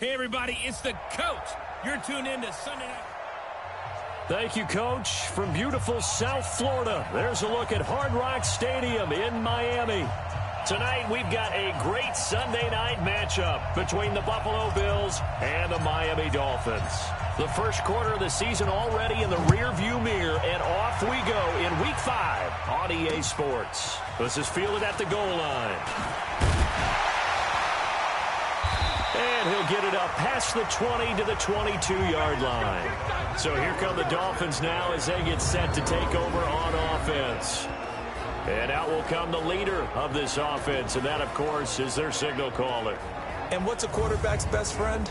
Hey, everybody, it's the coach. You're tuned in to Sunday Night. Thank you, Coach. From beautiful South Florida, there's a look at Hard Rock Stadium in Miami. Tonight, we've got a great Sunday night matchup between the Buffalo Bills and the Miami Dolphins. The first quarter of the season already in the rearview mirror, and off we go in Week 5 on EA Sports. This is fielded at the goal line. And he'll get it up past the 20 to the 22-yard line. So here come the Dolphins now as they get set to take over on offense. And out will come the leader of this offense, and that, of course, is their signal caller. And what's a quarterback's best friend?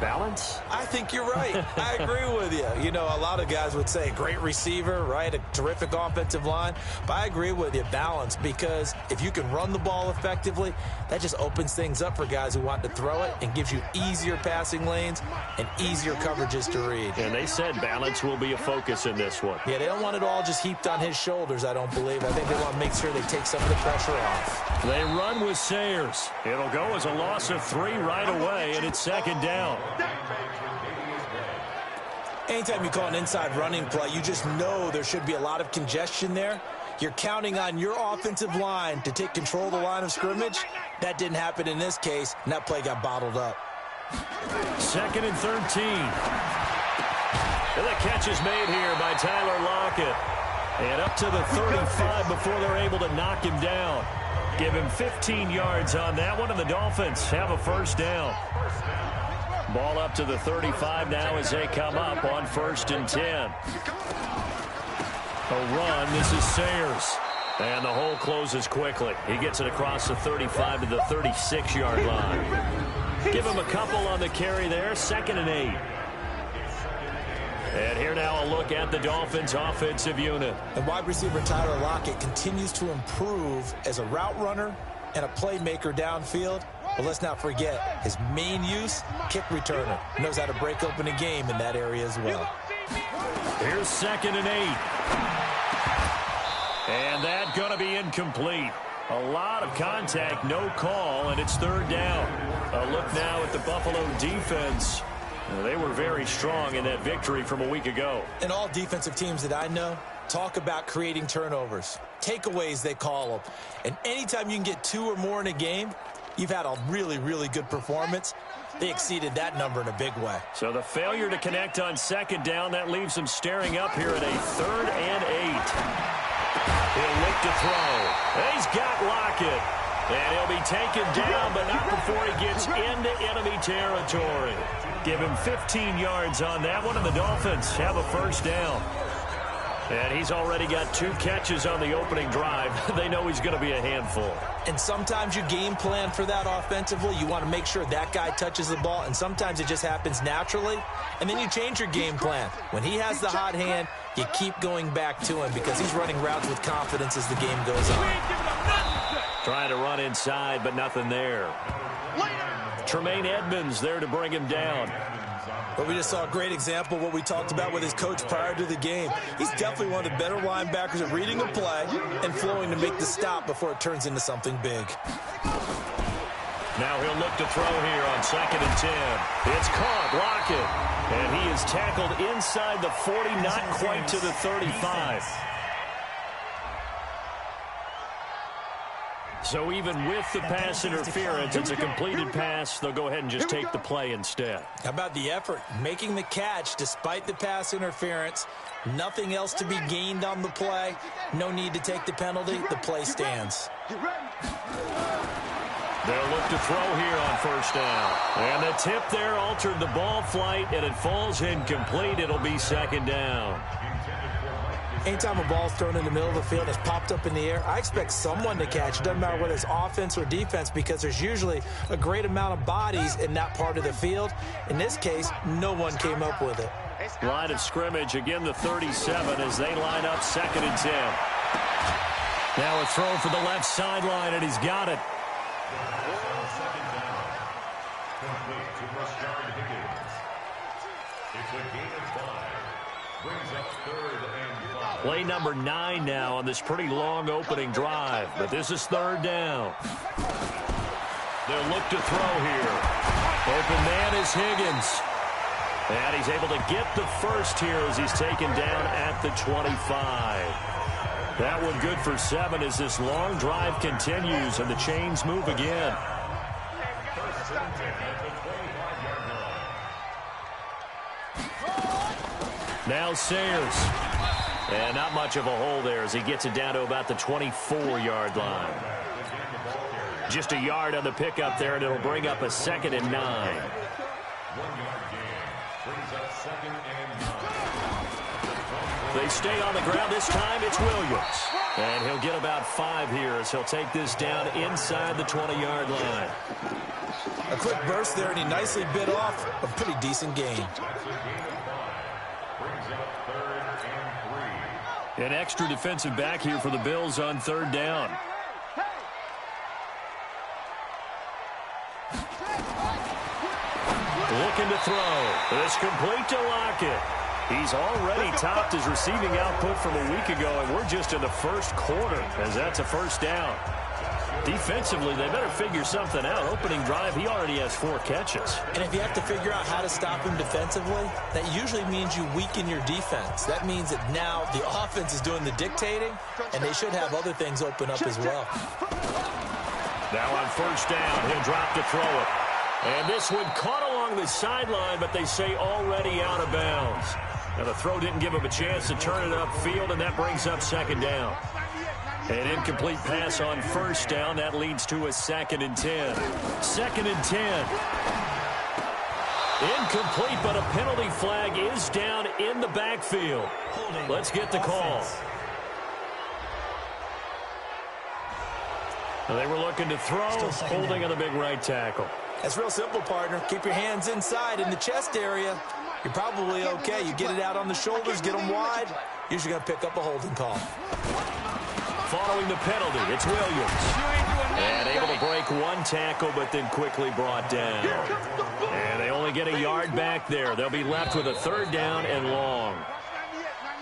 Balance? I think you're right. I agree with you. You know, a lot of guys would say great receiver, right? A terrific offensive line. But I agree with you, balance, because if you can run the ball effectively, that just opens things up for guys who want to throw it and gives you easier passing lanes and easier coverages to read. And they said balance will be a focus in this one. Yeah, they don't want it all just heaped on his shoulders, I don't believe. I think they want to make sure they take some of the pressure off. They run with Sayers. It'll go as a loss of 3 right away, and it's second down. Anytime you call an inside running play, you just know there should be a lot of congestion there. You're counting on your offensive line to take control of the line of scrimmage. That didn't happen in this case, and that play got bottled up. Second and 13. And the catch is made here by Tyler Lockett. And up to the 35 before they're able to knock him down. Give him 15 yards on that one, and the Dolphins have a first down. Ball up to the 35 now as they come up on 1st and 10. A run. This is Sayers. And the hole closes quickly. He gets it across the 35 to the 36-yard line. Give him a couple on the carry there. 2nd and 8. And here now a look at the Dolphins' offensive unit. And wide receiver Tyler Lockett continues to improve as a route runner and a playmaker downfield. But let's not forget, his main use, kick returner. Knows how to break open a game in that area as well. Here's 2nd and 8. And that going to be incomplete. A lot of contact, no call, and it's 3rd down. A look now at the Buffalo defense. They were very strong in that victory from a week ago. And all defensive teams that I know talk about creating turnovers. Takeaways, they call them. And anytime you can get 2 or more in a game, you've had a really, really good performance. They exceeded that number in a big way. So the failure to connect on 2nd down, that leaves them staring up here at a 3rd and 8. He'll look to throw. He's got Lockett. And he'll be taken down, but not before he gets into enemy territory. Give him 15 yards on that one, and the Dolphins have a first down. And he's already got 2 catches on the opening drive. They know he's going to be a handful. And sometimes you game plan for that offensively. You want to make sure that guy touches the ball, and sometimes it just happens naturally. And then you change your game plan. When he has the hot hand, you keep going back to him because he's running routes with confidence as the game goes on. Trying to run inside, but nothing there. Tremaine Edmonds there to bring him down. But we just saw a great example of what we talked about with his coach prior to the game. He's definitely one of the better linebackers at reading a play and flowing to make the stop before it turns into something big. Now he'll look to throw here on 2nd and 10. It's caught, Lockett. And he is tackled inside the 40, not quite to the 35. So even with the pass interference, it's a completed pass. They'll go ahead and just take the play instead. How about the effort? Making the catch despite the pass interference. Nothing else to be gained on the play. No need to take the penalty. The play stands. They'll look to throw here on 1st down. And the tip there altered the ball flight, and it falls incomplete. It'll be 2nd down. Anytime a ball's thrown in the middle of the field and it's popped up in the air, I expect someone to catch. It doesn't matter whether it's offense or defense because there's usually a great amount of bodies in that part of the field. In this case, no one came up with it. Line of scrimmage, again the 37 as they line up 2nd and 10. Now a throw for the left sideline, and he's got it. Play number 9 now on this pretty long opening drive, but this is 3rd down. They'll look to throw here. Open man is Higgins. And he's able to get the first here as he's taken down at the 25. That one good for 7 as this long drive continues and the chains move again. Now Sayers. And not much of a hole there as he gets it down to about the 24-yard line. Just a yard on the pickup there, and it'll bring up a 2nd and 9. They stay on the ground. This time it's Williams. And he'll get about 5 here as he'll take this down inside the 20-yard line. A quick burst there, and he nicely bit off a pretty decent gain. An extra defensive back here for the Bills on 3rd down. Looking to throw. It's complete to Lockett. He's already topped his receiving output from a week ago, and we're just in the first quarter as that's a 1st down. Defensively, they better figure something out. Opening drive, he already has 4 catches. And if you have to figure out how to stop him defensively, that usually means you weaken your defense. That means that now the offense is doing the dictating, and they should have other things open up as well. Now on 1st down, he'll drop to throw it. And this one caught along the sideline, but they say already out of bounds. Now the throw didn't give him a chance to turn it upfield, and that brings up 2nd down. An incomplete pass on 1st down. That leads to a 2nd and 10. 2nd and 10. Incomplete, but a penalty flag is down in the backfield. Let's get the call. Well, they were looking to throw, holding on the big right tackle. That's real simple, partner. Keep your hands inside in the chest area. You're probably okay. You get it out on the shoulders, get them wide. Usually going to pick up a holding call. Following the penalty, it's Williams. And able to break 1 tackle, but then quickly brought down. And they only get a yard back there. They'll be left with a 3rd down and long.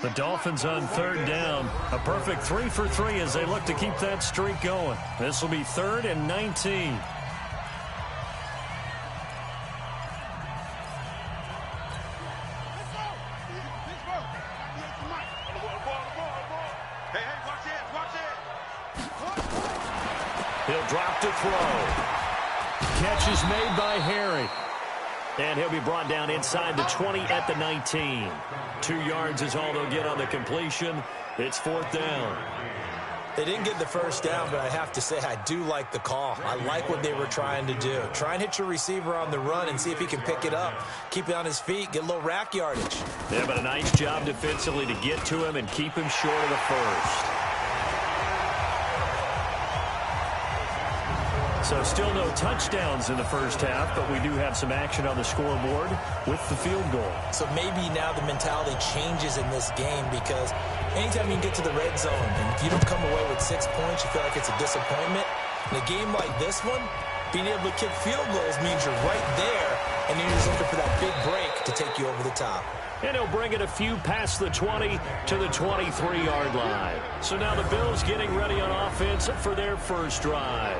The Dolphins on 3rd down. A perfect 3 for 3 as they look to keep that streak going. This will be 3rd and 19. He'll drop to throw. Catch is made by Harry. And he'll be brought down inside the 20 at the 19. 2 yards is all they'll get on the completion. It's 4th down. They didn't get the 1st down, but I have to say I do like the call. I like what they were trying to do. Try and hit your receiver on the run and see if he can pick it up. Keep it on his feet, get a little rack yardage. Yeah, but a nice job defensively to get to him and keep him short of the 1st. So still no touchdowns in the 1st half, but we do have some action on the scoreboard with the field goal. So maybe now the mentality changes in this game because anytime you can get to the red zone and if you don't come away with 6 points, you feel like it's a disappointment. In a game like this one, being able to kick field goals means you're right there and you're just looking for that big break to take you over the top. And he'll bring it a few past the 20 to the 23-yard line. So now the Bills getting ready on offense for their first drive.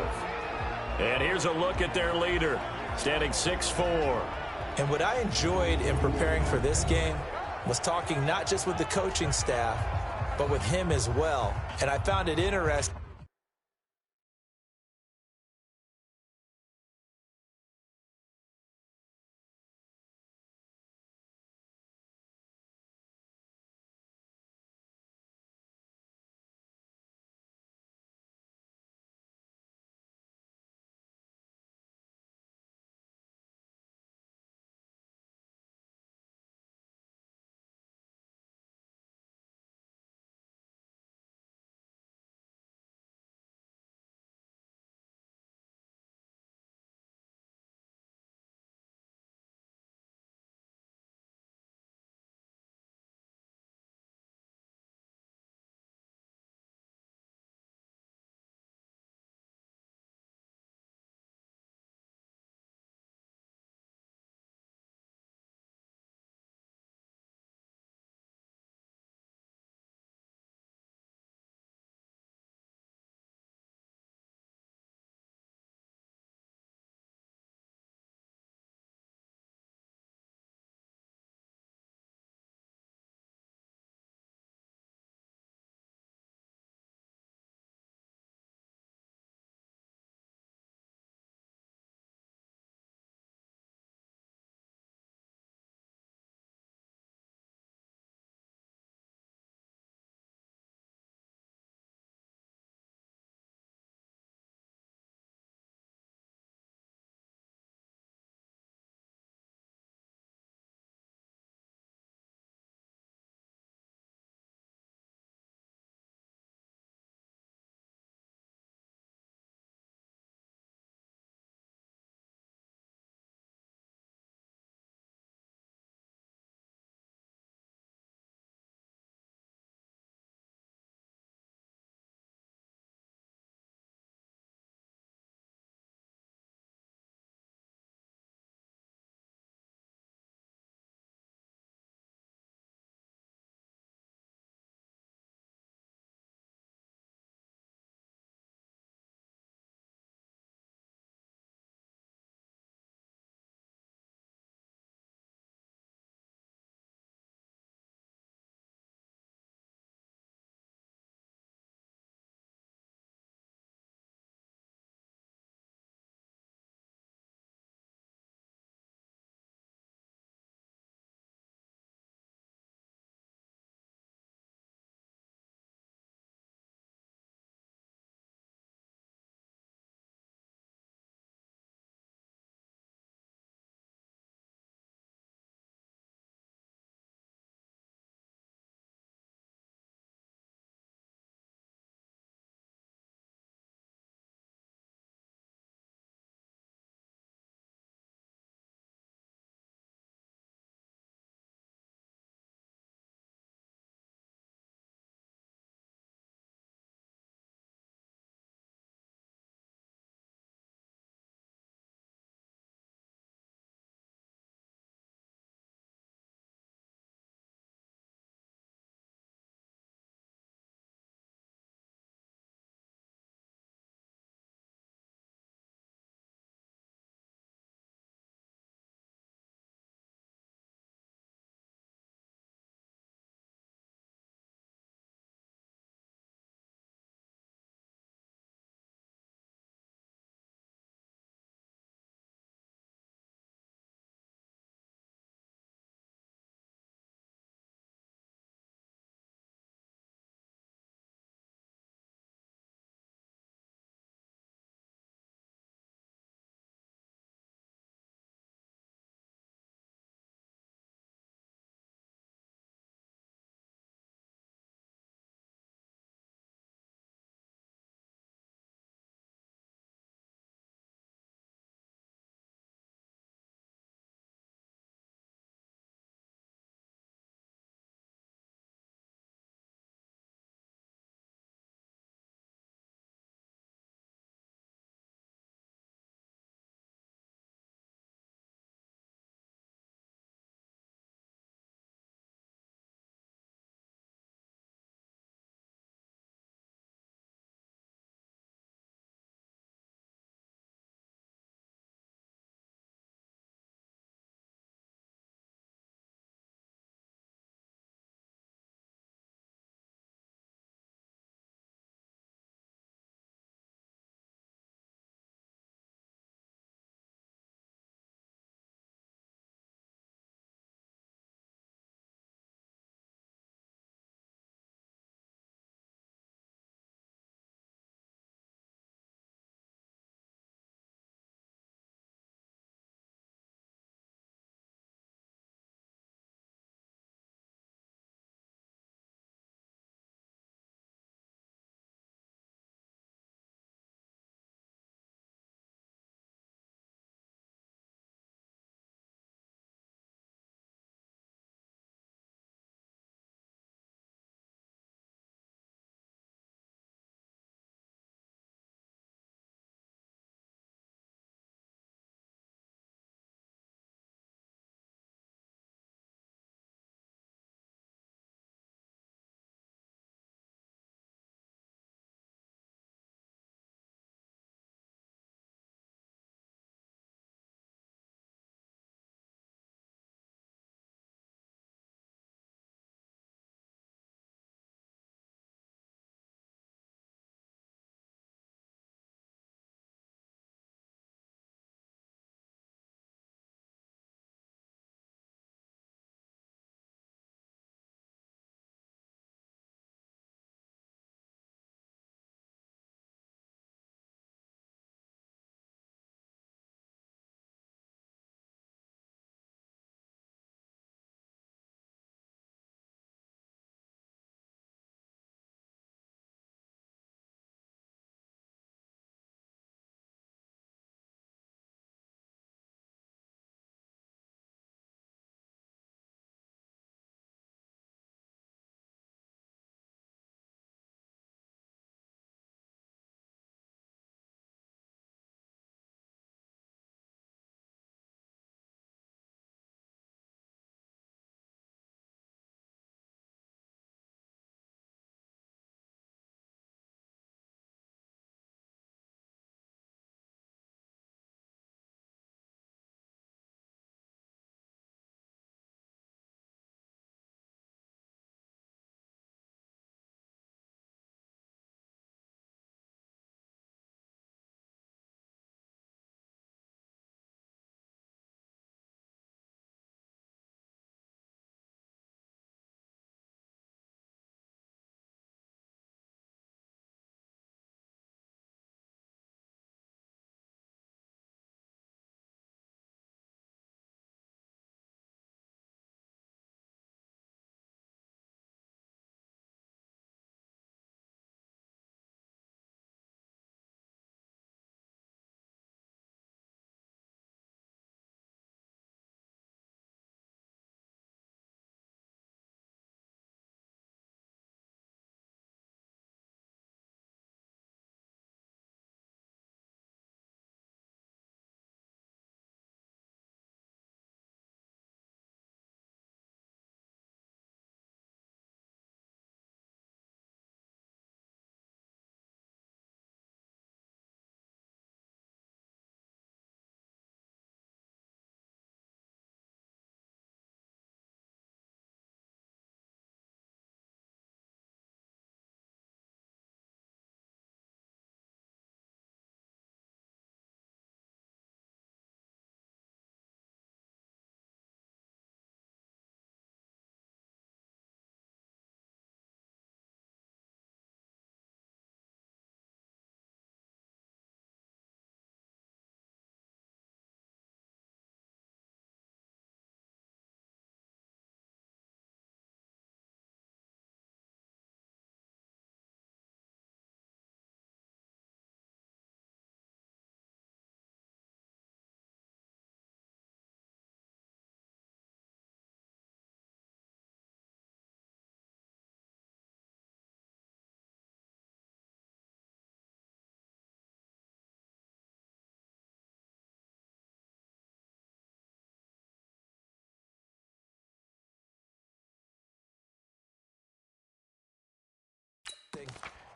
And here's a look at their leader, standing 6'4". And what I enjoyed in preparing for this game was talking not just with the coaching staff, but with him as well. And I found it interesting.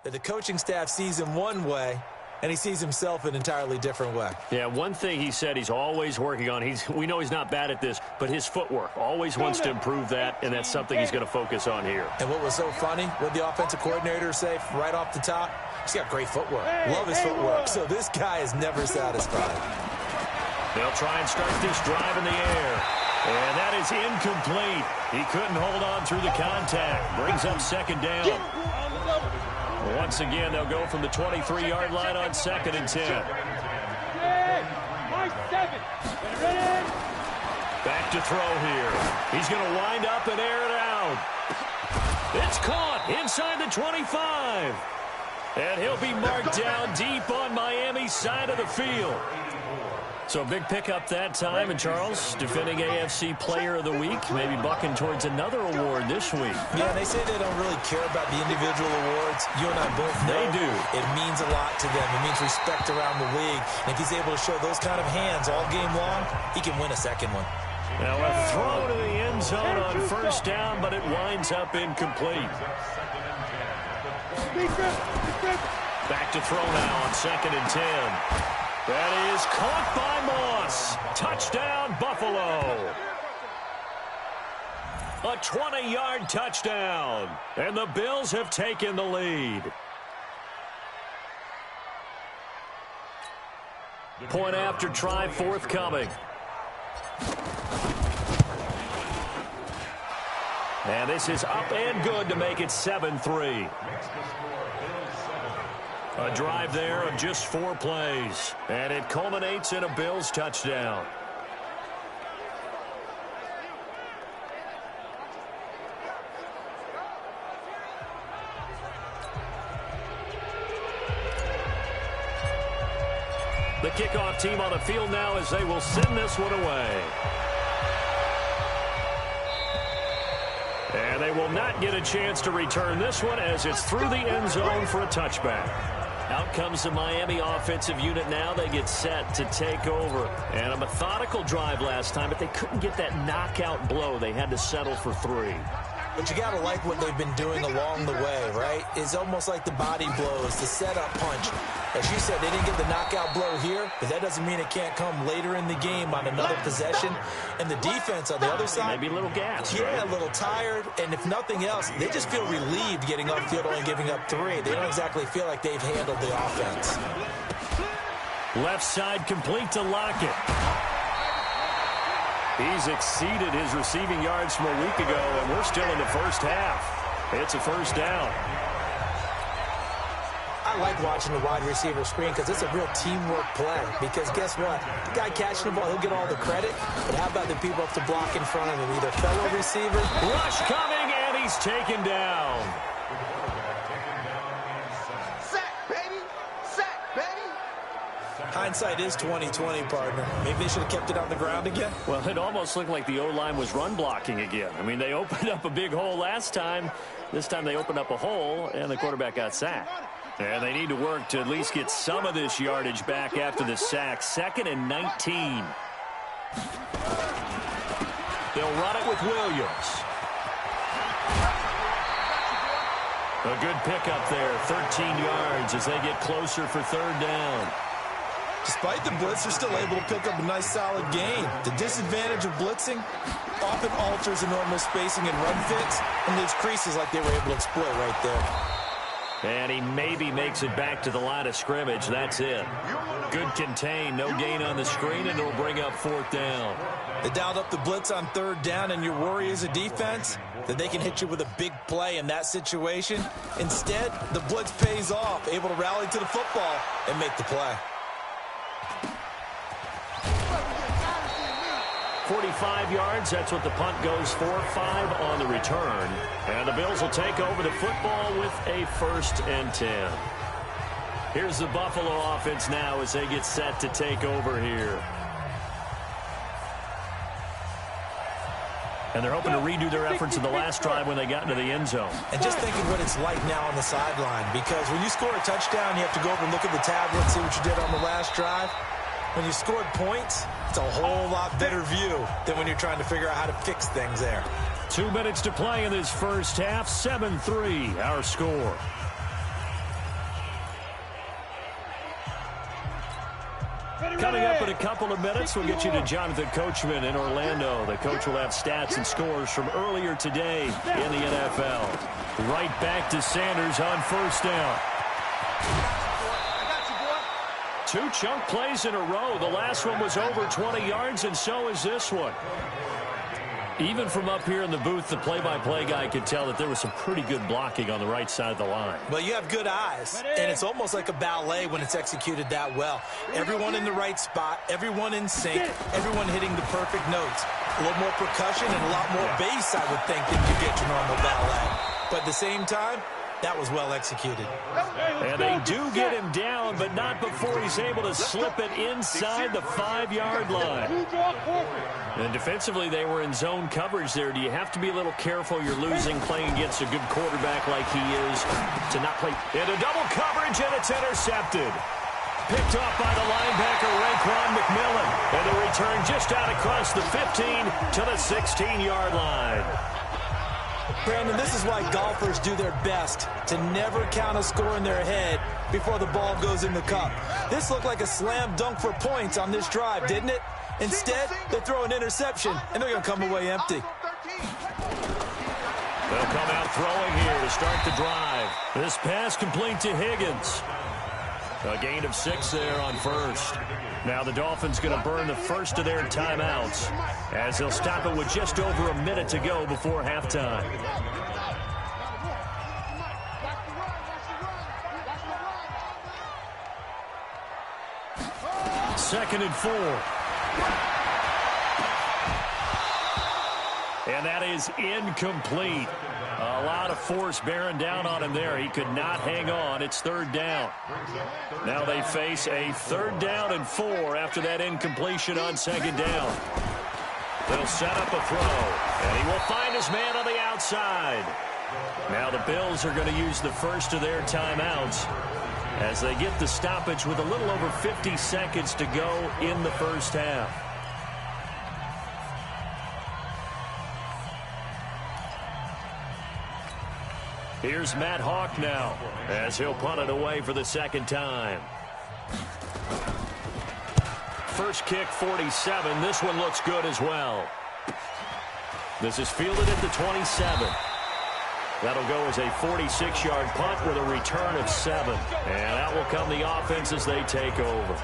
that the coaching staff sees him one way, and he sees himself an entirely different way. Yeah, one thing he said he's always working on, we know he's not bad at this, but his footwork, always wants to improve that, and that's something he's going to focus on here. And what was so funny, what the offensive coordinator say right off the top, he's got great footwork. Love his footwork. So this guy is never satisfied. They'll try and start this drive in the air. And that is incomplete. He couldn't hold on through the contact. Brings up second down. Once again, they'll go from the 23-yard line on 2nd and 10. Back to throw here. He's going to wind up and air it out. It's caught inside the 25. And he'll be marked down deep on Miami's side of the field. So big pickup that time, and Charles, defending AFC Player of the Week, maybe bucking towards another award this week. Yeah, they say they don't really care about the individual awards. You and I both know they do. It means a lot to them. It means respect around the league. And if he's able to show those kind of hands all game long, he can win a second one. Now a throw to the end zone on first down, but it winds up incomplete. Back to throw now on 2nd and 10. That is caught by Moss. Touchdown, Buffalo. A 20-yard touchdown. And the Bills have taken the lead. Point after try forthcoming. And this is up and good to make it 7-3. A drive there of just 4 plays. And it culminates in a Bills touchdown. The kickoff team on the field now as they will send this one away. And they will not get a chance to return this one as it's through the end zone for a touchback. Out comes the Miami offensive unit now. They get set to take over. And a methodical drive last time, but they couldn't get that knockout blow. They had to settle for 3. But you got to like what they've been doing along the way, right? It's almost like the body blows, the setup punch. As you said, they didn't get the knockout blow here, but that doesn't mean it can't come later in the game on another possession. And the defense on the other side, maybe a little gassed. Yeah, a little tired. And if nothing else, they just feel relieved getting upfield, only giving up 3. They don't exactly feel like they've handled the offense. Left side complete to Lockett. He's exceeded his receiving yards from a week ago, and we're still in the first half. It's a first down. I like watching the wide receiver screen because it's a real teamwork play. Because guess what? The guy catching the ball, he'll get all the credit. But how about the people up to block in front of him? Either fellow receiver. Rush coming, and he's taken down. Hindsight is 20/20, partner. Maybe they should have kept it on the ground again. Well, it almost looked like the O-line was run blocking again. I mean, they opened up a big hole last time. This time they opened up a hole, and the quarterback got sacked. And they need to work to at least get some of this yardage back after the sack. 2nd and 19. They'll run it with Williams. A good pickup there, 13 yards as they get closer for 3rd down. Despite the blitz, they're still able to pick up a nice solid gain. The disadvantage of blitzing often alters the normal spacing and run fits and leaves creases like they were able to exploit right there. And he maybe makes it back to the line of scrimmage. That's it. Good contain, no gain on the screen, and it'll bring up 4th down. They dialed up the blitz on 3rd down, and your worry as a defense that they can hit you with a big play in that situation. Instead, the blitz pays off, able to rally to the football and make the play. 45 yards, that's what the punt goes for. 5 on the return. And the Bills will take over the football with a 1st and 10. Here's the Buffalo offense now as they get set to take over here. And they're hoping to redo their efforts in the last drive when they got into the end zone. And just thinking what it's like now on the sideline, because when you score a touchdown, you have to go over and look at the tablet, see what you did on the last drive. When you scored points, it's a whole lot better view than when you're trying to figure out how to fix things there. 2 minutes to play in this first half. 7-3, our score. Coming up in a couple of minutes, we'll get you to Jonathan Coachman in Orlando. The coach will have stats and scores from earlier today in the NFL. Right back to Sanders on first down. 2 chunk plays in a row. The last one was over 20 yards, and so is this one. Even from up here in the booth, the play-by-play guy could tell that there was some pretty good blocking on the right side of the line. Well, you have good eyes, and it's almost like a ballet when it's executed that well. Everyone in the right spot, everyone in sync, everyone hitting the perfect notes. A little more percussion and a lot more bass, I would think, than you get your normal ballet. But at the same time, that was well executed. And they do get him down, but not before he's able to slip it inside the 5-yard line. And defensively, they were in zone coverage there. Do you have to be a little careful? You're losing playing against a good quarterback like he is to not play into double coverage, and it's intercepted. Picked off by the linebacker, Raekwon McMillan. And the return just out across the 15 to the 16-yard line. Brandon, this is why golfers do their best to never count a score in their head before the ball goes in the cup. This looked like a slam dunk for points on this drive, didn't it? Instead, they throw an interception, and they're going to come away empty. They'll come out throwing here to start the drive. This pass complete to Higgins. A gain of 6 there on first. Now the Dolphins going to burn the first of their timeouts as they'll stop it with just over a minute to go before halftime. Second and 4. And that is incomplete. A lot of force bearing down on him there. He could not hang on. It's third down. Now they face a 3rd down and 4 after that incompletion on second down. They'll set up a throw, and he will find his man on the outside. Now the Bills are going to use the first of their timeouts as they get the stoppage with a little over 50 seconds to go in the first half. Here's Matt Hawk now as he'll punt it away for the second time. First kick, 47. This one looks good as well. This is fielded at the 27. That'll go as a 46-yard punt with a return of 7. And out will come the offense as they take over.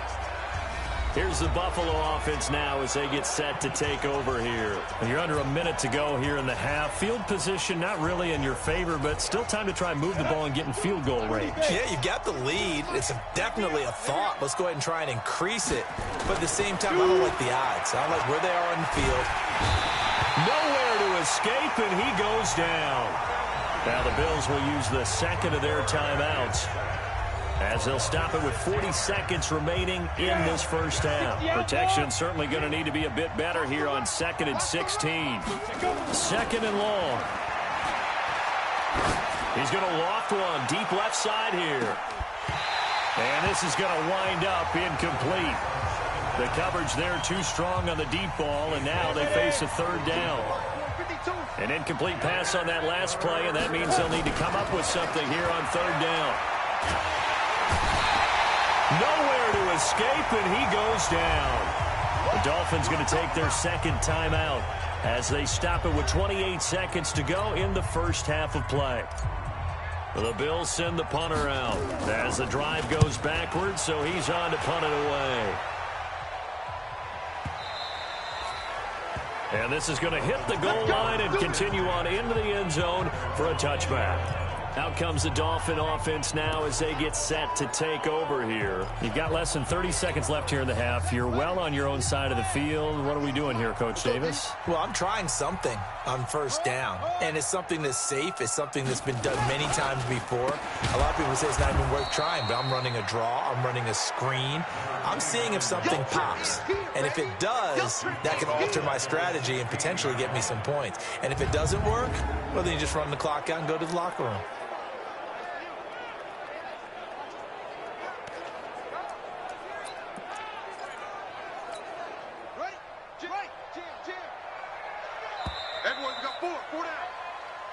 Here's the Buffalo offense now as they get set to take over here. You're under a minute to go here in the half. Field position not really in your favor, but still time to try and move the ball and get in field goal range. Yeah, you've got the lead. It's definitely a thought. Let's go ahead and try and increase it. But at the same time, I don't like the odds. I don't like where they are on the field. Nowhere to escape, and he goes down. Now the Bills will use the second of their timeouts as they'll stop it with 40 seconds remaining in this first half. Protection certainly going to need to be a bit better here on 2nd and 16. Second and long. He's going to loft one deep left side here. And this is going to wind up incomplete. The coverage there too strong on the deep ball, and now they face a 3rd down. An incomplete pass on that last play, and that means they'll need to come up with something here on 3rd down. Nowhere to escape, and he goes down. The Dolphins going to take their second timeout as they stop it with 28 seconds to go in the first half of play. The Bills send the punter out as the drive goes backwards, so he's on to punt it away. And this is going to hit the goal line and continue on into the end zone for a touchback. Out comes the Dolphin offense now as they get set to take over here. You've got less than 30 seconds left here in the half. You're well on your own side of the field. What are we doing here, Coach Davis? Well, I'm trying something on first down, and it's something that's safe. It's something that's been done many times before. A lot of people say it's not even worth trying, but I'm running a draw. I'm running a screen. I'm seeing if something pops, and if it does, that can alter my strategy and potentially get me some points. And if it doesn't work, well, then you just run the clock out and go to the locker room.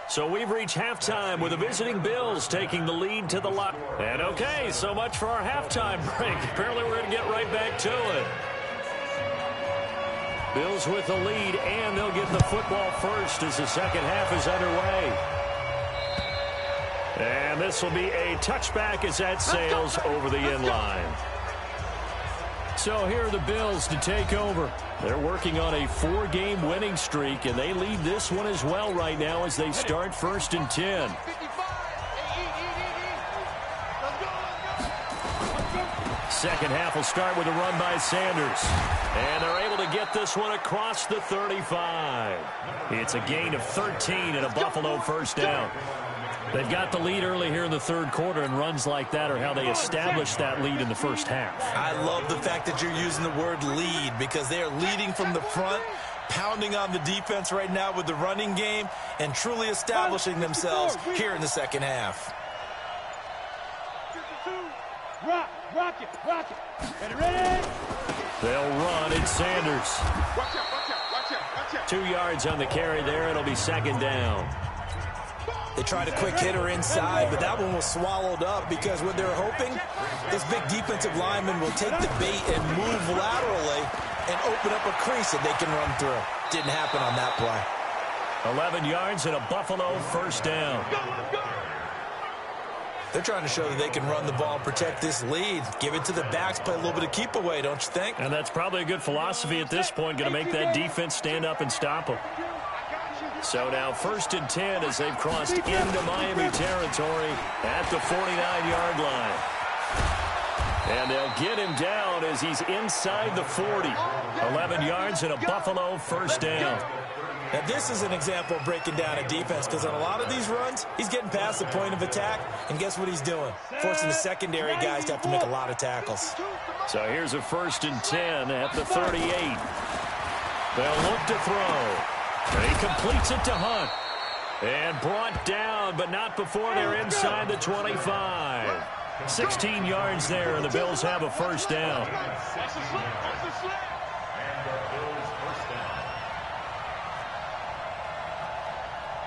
So we've reached halftime with the visiting Bills taking the lead to the line. And okay, so much for our halftime break. Apparently we're going to get right back to it. Bills with the lead, and they'll get the football first as the second half is underway. And this will be a touchback as that sails over the end line. So here are the Bills to take over. They're working on a 4-game winning streak, and they lead this one as well right now as they start 1st and 10. Second half will start with a run by Sanders. And they're able to get this one across the 35. It's a gain of 13 and a Buffalo first down. They've got the lead early here in the third quarter, and runs like that are how they establish that lead in the first half. I love the fact that you're using the word lead because they are leading from the front, pounding on the defense right now with the running game, and truly establishing themselves here in the second half. Rock it. Ready? They'll run. It's Sanders. Watch out. 2 yards on the carry there. It'll be second down. They tried a quick hitter inside, but that one was swallowed up because what they're hoping, this big defensive lineman will take the bait and move laterally and open up a crease that they can run through. Didn't happen on that play. 11 yards and a Buffalo first down. They're trying to show that they can run the ball and protect this lead. Give it to the backs, play a little bit of keep away, don't you think? And that's probably a good philosophy at this point, going to make that defense stand up and stop them. So now 1st and 10 as they've crossed into Miami territory at the 49-yard line. And they'll get him down as he's inside the 40. 11 yards and a Buffalo first down. Now, this is an example of breaking down a defense because on a lot of these runs, he's getting past the point of attack, and guess what he's doing? Forcing the secondary guys to have to make a lot of tackles. So here's a 1st and 10 at the 38. They'll look to throw. He completes it to Hunt. And brought down, but not before they're inside the 25. 16 yards there, and the Bills have a first down.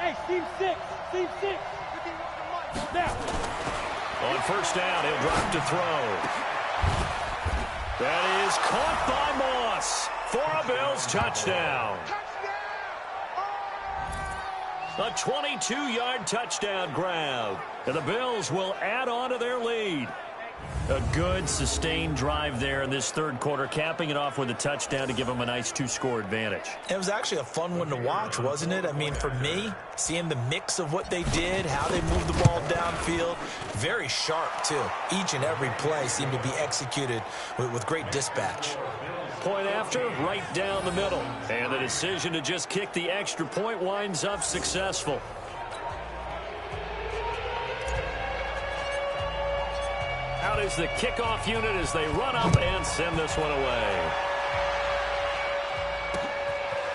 Hey, Steve 6. Now. On first down, he'll drop to throw. That is caught by Moss for a Bills touchdown. A 22-yard touchdown grab. And the Bills will add on to their lead. A good, sustained drive there in this third quarter, capping it off with a touchdown to give them a nice 2-score advantage. It was actually a fun one to watch, wasn't it? I mean, for me, seeing the mix of what they did, how they moved the ball downfield, very sharp, too. Each and every play seemed to be executed with great dispatch. Point after, right down the middle. And the decision to just kick the extra point winds up successful. Out is the kickoff unit as they run up and send this one away.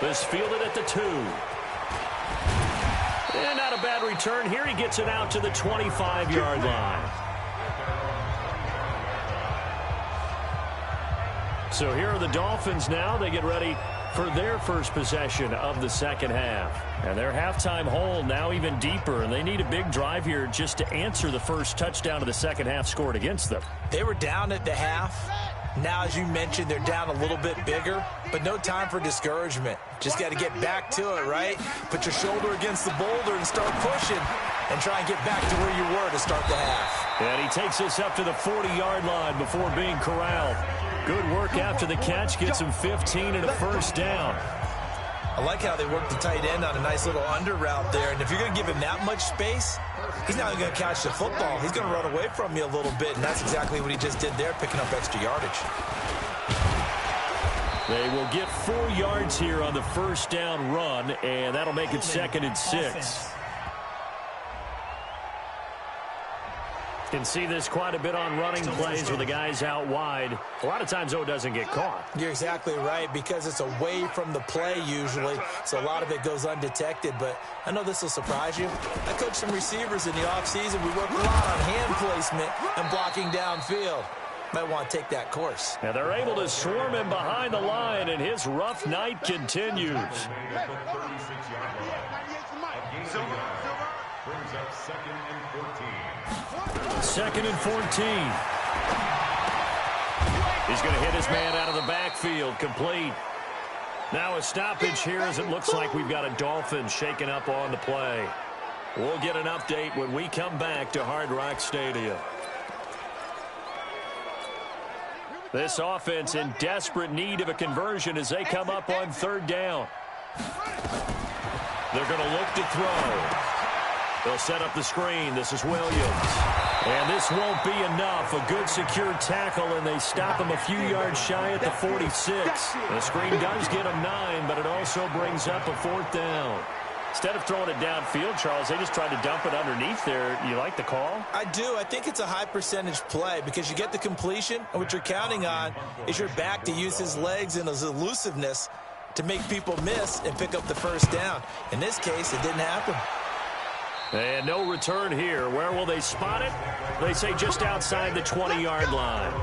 This fielded at the 2. And not a bad return here. He gets it out to the 25-yard line. So here are the Dolphins now. They get ready for their first possession of the second half. And their halftime hole now even deeper, and they need a big drive here just to answer the first touchdown of the second half scored against them. They were down at the half. Now, as you mentioned, they're down a little bit bigger, but no time for discouragement. Just got to get back to it, right? Put your shoulder against the boulder and start pushing and try and get back to where you were to start the half. And he takes us up to the 40-yard line before being corralled. Good work after the catch, gets him 15 and a first down. I like how they work the tight end on a nice little under route there. And if you're going to give him that much space, he's not going to catch the football. He's going to run away from you a little bit, and that's exactly what he just did there, picking up extra yardage. They will get 4 yards here on the first down run, and that'll make it 2nd and 6. Can see this quite a bit on running plays with the guys out wide. A lot of times, though, it doesn't get caught. You're exactly right, because it's away from the play usually, so a lot of it goes undetected. But I know this will surprise you. I coached some receivers in the offseason. We work a lot on hand placement and blocking downfield. Might want to take that course. And they're able to swarm him behind the line, and his rough night continues. Silver. Brings up 2nd and 14. 2nd and 14. He's going to hit his man out of the backfield, complete. Now a stoppage here as it looks like we've got a Dolphin shaking up on the play. We'll get an update when we come back to Hard Rock Stadium. This offense in desperate need of a conversion as they come up on 3rd down. They're going to look to throw. They'll set up the screen. This is Williams. And this won't be enough. A good secure tackle, and they stop him a few yards shy at the 46. The screen does get him 9, but it also brings up a 4th down. Instead of throwing it downfield, Charles, they just tried to dump it underneath there. You like the call? I do. I think it's a high percentage play because you get the completion, and what you're counting on is your back to use his legs and his elusiveness to make people miss and pick up the 1st down. In this case, it didn't happen. And no return here. Where will they spot it? They say just outside the 20-yard line.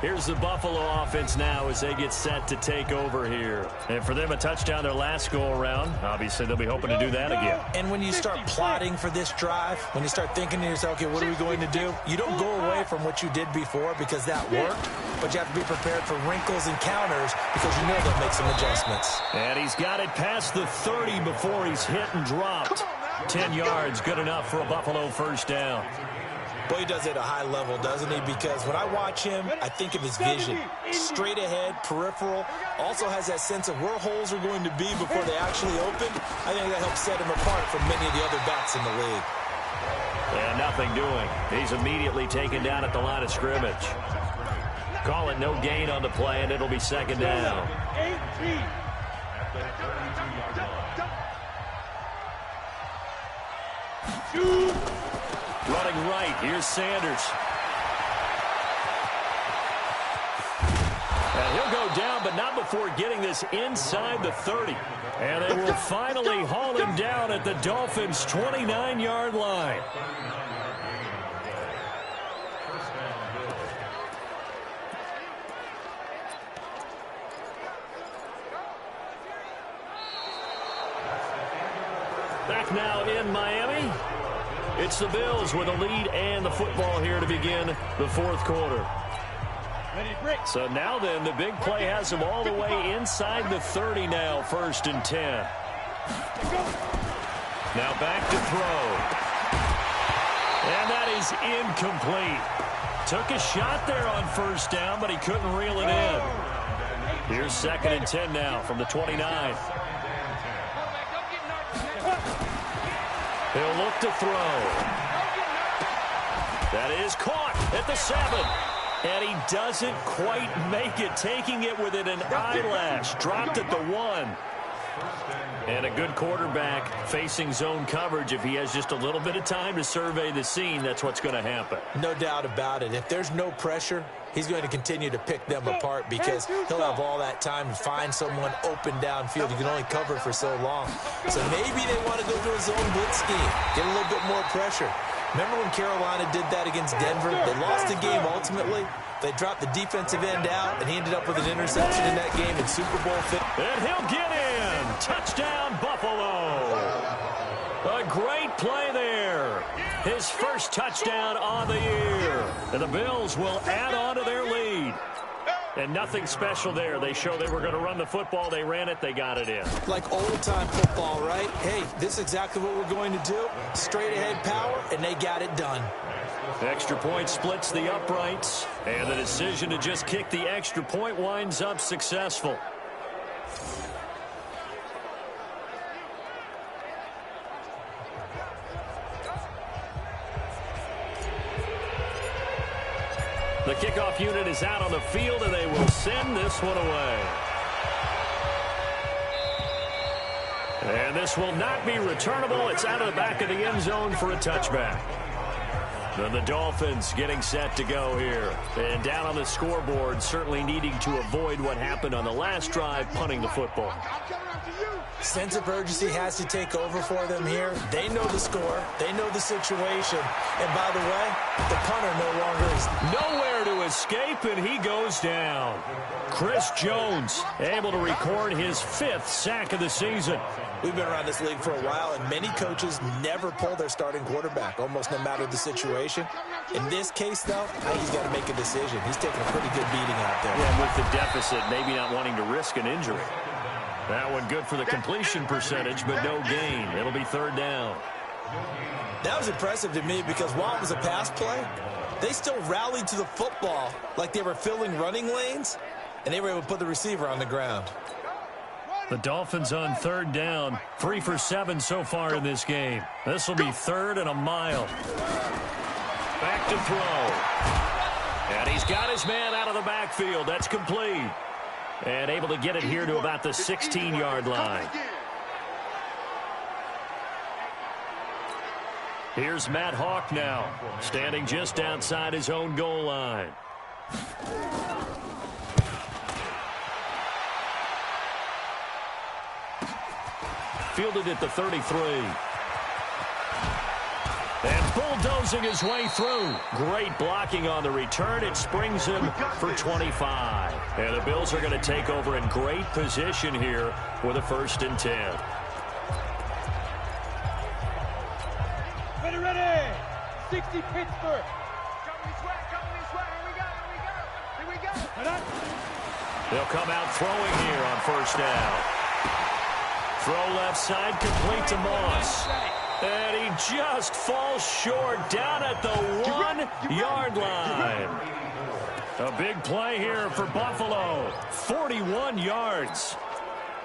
Here's the Buffalo offense now as they get set to take over here. And for them, a touchdown their last go-around. Obviously, they'll be hoping to do that again. And when you start plotting for this drive, when you start thinking to yourself, okay, what are we going to do? You don't go away from what you did before because that worked, but you have to be prepared for wrinkles and counters because you know they'll make some adjustments. And he's got it past the 30 before he's hit and dropped. 10 yards, good enough for a Buffalo 1st down. Boy, he does it at a high level, doesn't he? Because when I watch him, I think of his vision. Straight ahead, peripheral. Also has that sense of where holes are going to be before they actually open. I think that helps set him apart from many of the other backs in the league. And nothing doing. He's immediately taken down at the line of scrimmage. Call it no gain on the play, and it'll be 2nd down. 18. Running right, here's Sanders. And he'll go down, but not before getting this inside the 30. And they will finally haul him down at the Dolphins' 29-yard line. Back now in Miami. It's the Bills with a lead and the football here to begin the 4th quarter. So now then, the big play has them all the way inside the 30 now, 1st and 10. Now back to throw. And that is incomplete. Took a shot there on 1st down, but he couldn't reel it in. Here's 2nd and 10 now from the 29. He'll look to throw. That is caught at the 7. And he doesn't quite make it, taking it within an eyelash. Dropped at the 1. And a good quarterback facing zone coverage. If he has just a little bit of time to survey the scene, that's what's going to happen. No doubt about it. If there's no pressure, he's going to continue to pick them apart because he'll have all that time to find someone open downfield. You can only cover for so long. So maybe they want to go to a zone blitz scheme, get a little bit more pressure. Remember when Carolina did that against Denver? They lost the game ultimately. They dropped the defensive end out, and he ended up with an interception in that game in Super Bowl 50. And he'll get in. Touchdown, Buffalo. A great play there. His first touchdown on the year. And the Bills will add on to their lead. And nothing special there. They show they were going to run the football. They ran it. They got it in. Like old-time football, right? Hey, this is exactly what we're going to do. Straight-ahead power, and they got it done. Extra point splits the uprights. And the decision to just kick the extra point winds up successful. The kickoff unit is out on the field, and they will send this one away. And this will not be returnable. It's out of the back of the end zone for a touchback. Then the Dolphins getting set to go here. And down on the scoreboard, certainly needing to avoid what happened on the last drive, punting the football. Sense of urgency has to take over for them here. They know the score. They know the situation. And by the way, the punter no longer is nowhere to escape, and he goes down. Chris Jones able to record his 5th sack of the season. We've been around this league for a while, and many coaches never pull their starting quarterback, almost no matter the situation. In this case, though, I think he's got to make a decision. He's taking a pretty good beating out there. Yeah, with the deficit, maybe not wanting to risk an injury. That one good for the completion percentage, but no gain. It'll be 3rd down. That was impressive to me because while it was a pass play, they still rallied to the football like they were filling running lanes, and they were able to put the receiver on the ground. The Dolphins on 3rd down, 3 for 7 so far in this game. This will be 3rd and a mile. Back to throw. And he's got his man out of the backfield. That's complete. And able to get it here to about the 16-yard line. Here's Matt Hawk now, standing just outside his own goal line. Fielded at the 33. And bulldozing his way through. Great blocking on the return. It springs him for 25. And the Bills are going to take over in great position here with a 1st and 10. Ready. 60 Pittsburgh. Come this way. Here we go. They'll come out throwing here on 1st down. Throw left side, complete to Moss. And he just falls short down at the 1-yard line. A big play here for Buffalo. 41 yards.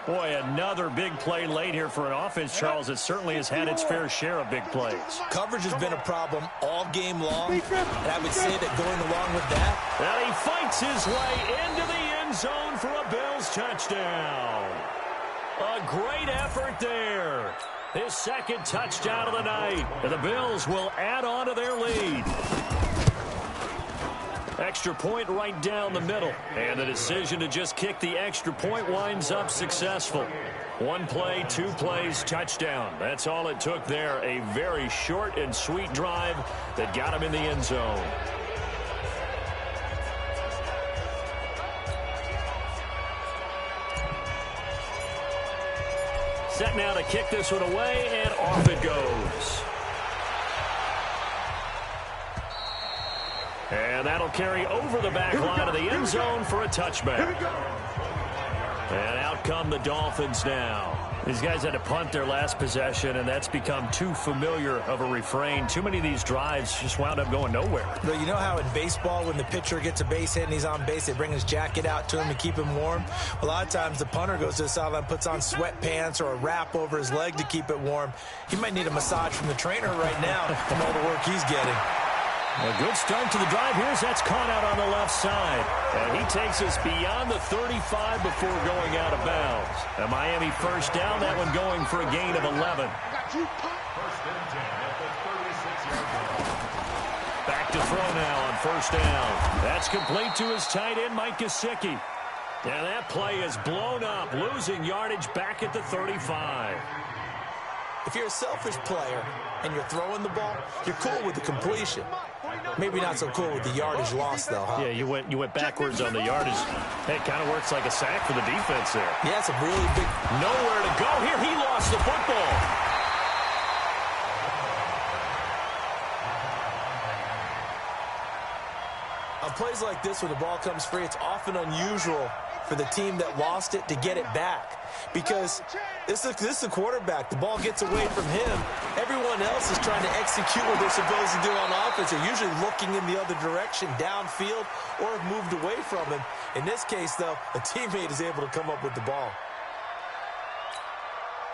Boy, another big play late here for an offense, Charles. It certainly has had its fair share of big plays. Coverage has been a problem all game long, and I would say that going along with that. And he fights his way into the end zone for a Bills touchdown. A great effort there. His 2nd touchdown of the night. And the Bills will add on to their lead. Extra point right down the middle. And the decision to just kick the extra point winds up successful. 1 play, 2 plays, touchdown. That's all it took there. A very short and sweet drive that got him in the end zone. Set now to kick this one away, and off it goes. And that'll carry over the back line of the end zone for a touchback. And out come the Dolphins now. These guys had to punt their last possession, and that's become too familiar of a refrain. Too many of these drives just wound up going nowhere. But you know how in baseball, when the pitcher gets a base hit and he's on base, they bring his jacket out to him to keep him warm? A lot of times the punter goes to the sideline, puts on sweatpants or a wrap over his leg to keep it warm. He might need a massage from the trainer right now from all the work he's getting. A good start to the drive here as that's caught out on the left side. And he takes us beyond the 35 before going out of bounds. A Miami 1st down, that one going for a gain of 11. 1st and 10 at the 36-yard line. Back to throw now on 1st down. That's complete to his tight end, Mike Gesicki. And that play is blown up, losing yardage back at the 35. If you're a selfish player and you're throwing the ball, you're cool with the completion. Maybe not so cool with the yardage loss, though, huh? Yeah, you went backwards on the yardage. Hey, it kind of works like a sack for the defense there. Yeah, it's a really big... Nowhere to go here. He lost the football. On plays like this, when the ball comes free, it's often unusual for the team that lost it to get it back. Because this is a quarterback. The ball gets away from him. Everyone else is trying to execute what they're supposed to do on offense. They're usually looking in the other direction, downfield, or have moved away from him. In this case, though, a teammate is able to come up with the ball.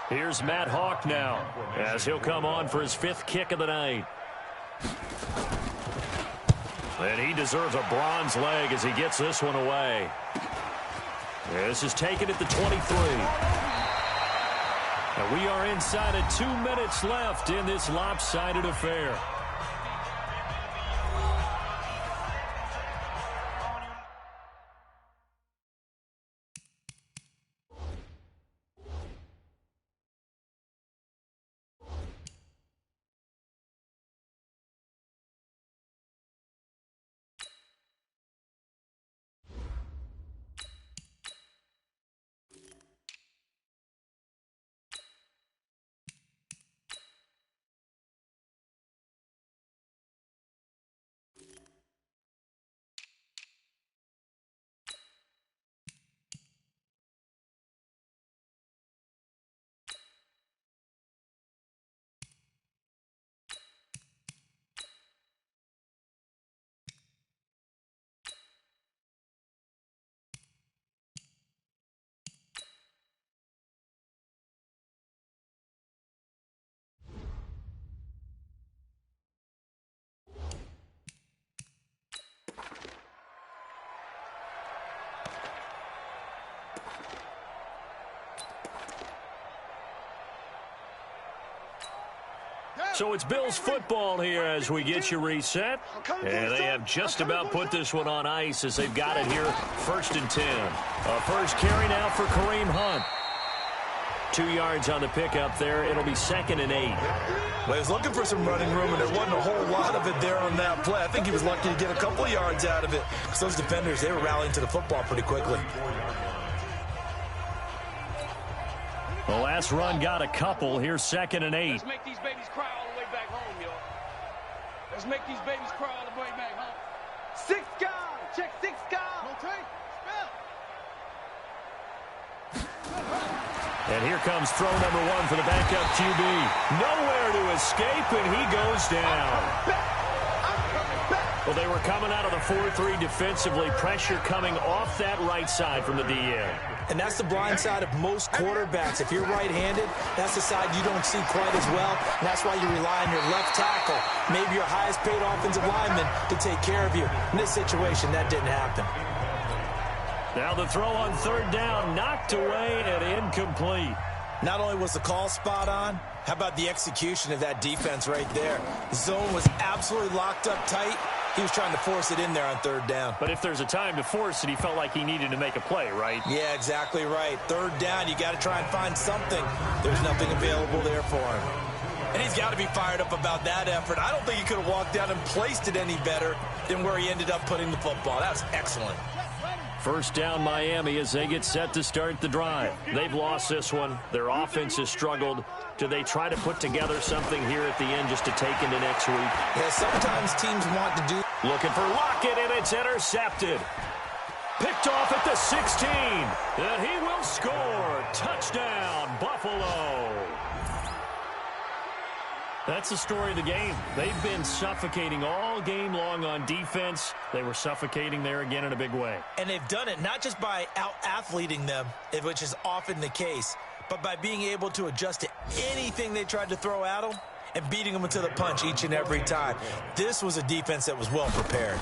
Here's Matt Hawk now, as he'll come on for his 5th kick of the night. And he deserves a bronze leg as he gets this one away. This is taken at the 23. And we are inside of 2 minutes left in this lopsided affair. So it's Bills football here as we get you reset. And they have just about put this one on ice as they've got it here 1st and 10. A first carry now for Kareem Hunt. 2 yards on the pickup there. It'll be 2nd and 8. Well, he was looking for some running room, and there wasn't a whole lot of it there on that play. I think he was lucky to get a couple of yards out of it because those defenders, they were rallying to the football pretty quickly. The last run got a couple. Here's 2nd and 8. Let's make these babies cry all the way back home, y'all. Let's make these babies cry all the way back home. 6 guys. Check 6 guys. And here comes throw number 1 for the backup QB. Nowhere to escape, and he goes down. Well, they were coming out of the 4-3 defensively. Pressure coming off that right side from the DN. And that's the blind side of most quarterbacks. If you're right-handed, that's the side you don't see quite as well. And that's why you rely on your left tackle, maybe your highest-paid offensive lineman, to take care of you. In this situation, that didn't happen. Now the throw on 3rd down, knocked away and incomplete. Not only was the call spot on, how about the execution of that defense right there? The zone was absolutely locked up tight. He was trying to force it in there on 3rd down. But if there's a time to force it, he felt like he needed to make a play, right? Yeah, exactly right. 3rd down, you got to try and find something. There's nothing available there for him. And he's got to be fired up about that effort. I don't think he could have walked down and placed it any better than where he ended up putting the football. That was excellent. 1st down Miami as they get set to start the drive. They've lost this one. Their offense has struggled. Do they try to put together something here at the end just to take into next week? Yeah, sometimes teams want to do. Looking for Lockett, and it's intercepted. Picked off at the 16. And he will score. Touchdown, Buffalo. That's the story of the game. They've been suffocating all game long on defense. They were suffocating there again in a big way. And they've done it not just by out-athleting them, which is often the case, but by being able to adjust to anything they tried to throw at them and beating them into the punch each and every time. This was a defense that was well prepared.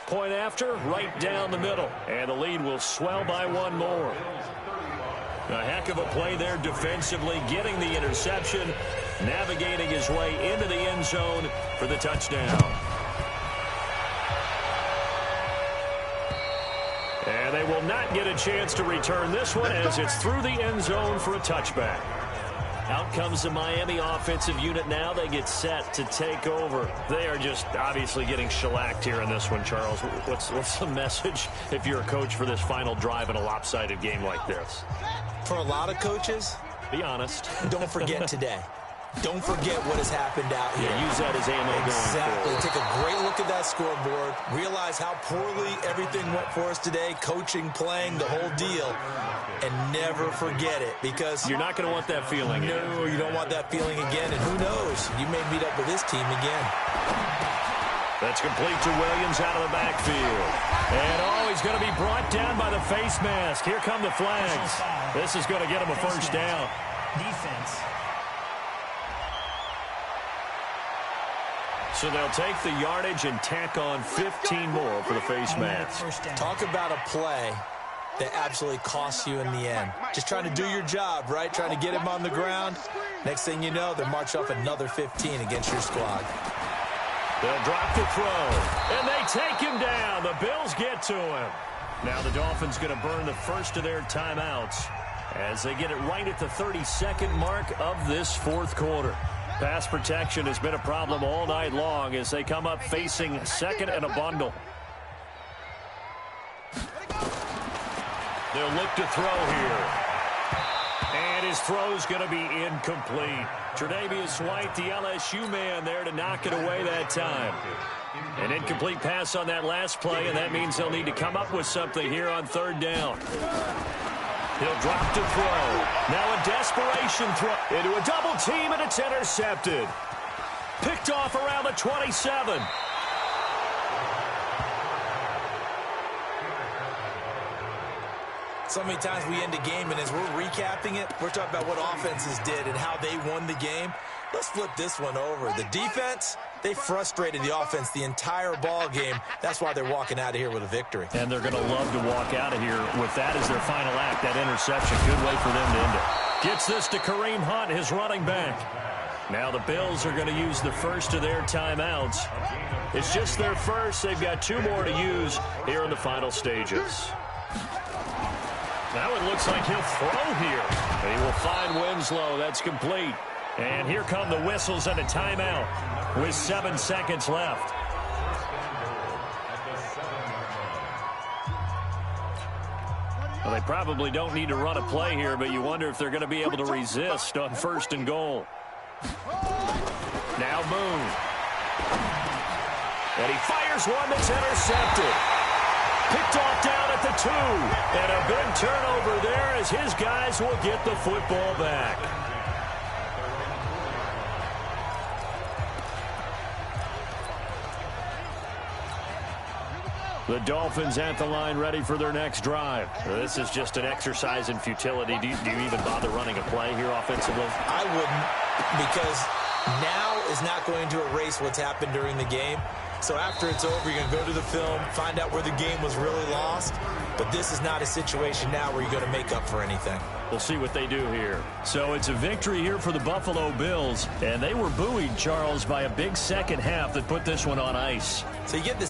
Point after, right down the middle. And the lead will swell by 1 more. A heck of a play there defensively, getting the interception, navigating his way into the end zone for the touchdown. And they will not get a chance to return this one as it's through the end zone for a touchback. Out comes the Miami offensive unit now. They get set to take over. They are just obviously getting shellacked here in this one, Charles. What's the message if you're a coach for this final drive in a lopsided game like this? For a lot of coaches, be honest. Don't forget today. Don't forget what has happened out here. Yeah, use that as ammo exactly. going forward. Take a great look at that scoreboard. Realize how poorly everything went for us today. Coaching, playing, the whole deal. And never forget it, because you're not going to want that feeling. No, you don't want that feeling again. And who knows? You may meet up with this team again. That's complete to Williams out of the backfield. And he's going to be brought down by the face mask. Here come the flags. This is going to get him a 1st down. Defense. So they'll take the yardage and tack on 15 more for the face mask. Talk about a play that absolutely costs you in the end. Just trying to do your job, right? Trying to get him on the ground. Next thing you know, they're marched off another 15 against your squad. They'll drop the throw, and they take him down. The Bills get to him. Now the Dolphins going to burn the first of their timeouts as they get it right at the 32nd mark of this 4th quarter. Pass protection has been a problem all night long as they come up facing 2nd and a bundle. They'll look to throw here. And his throw's going to be incomplete. Tre'Davious White, the LSU man, there to knock it away that time. An incomplete pass on that last play, and that means they'll need to come up with something here on 3rd down. He'll drop to throw. Now a desperation throw into a double team, and it's intercepted. Picked off around the 27. So many times we end a game, and as we're recapping it, we're talking about what offenses did and how they won the game. Let's flip this one over. The defense, they frustrated the offense the entire ball game. That's why they're walking out of here with a victory. And they're going to love to walk out of here with that as their final act, that interception. Good way for them to end it. Gets this to Kareem Hunt, his running back. Now the Bills are going to use the first of their timeouts. It's just their first. They've got 2 more to use here in the final stages. Now it looks like he'll throw here. And he will find Winslow. That's complete. And here come the whistles and a timeout with 7 seconds left. Well, they probably don't need to run a play here, but you wonder if they're going to be able to resist on 1st and goal. Now Boone. And he fires one that's intercepted. Picked off down at the 2. And a big turnover there as his guys will get the football back. The Dolphins at the line ready for their next drive. This is just an exercise in futility. Do you even bother running a play here offensively? I wouldn't, because now is not going to erase what's happened during the game. So after it's over, you're going to go to the film, find out where the game was really lost. But this is not a situation now where you're going to make up for anything. We'll see what they do here. So it's a victory here for the Buffalo Bills. And they were buoyed, Charles, by a big second half that put this one on ice. So you get this.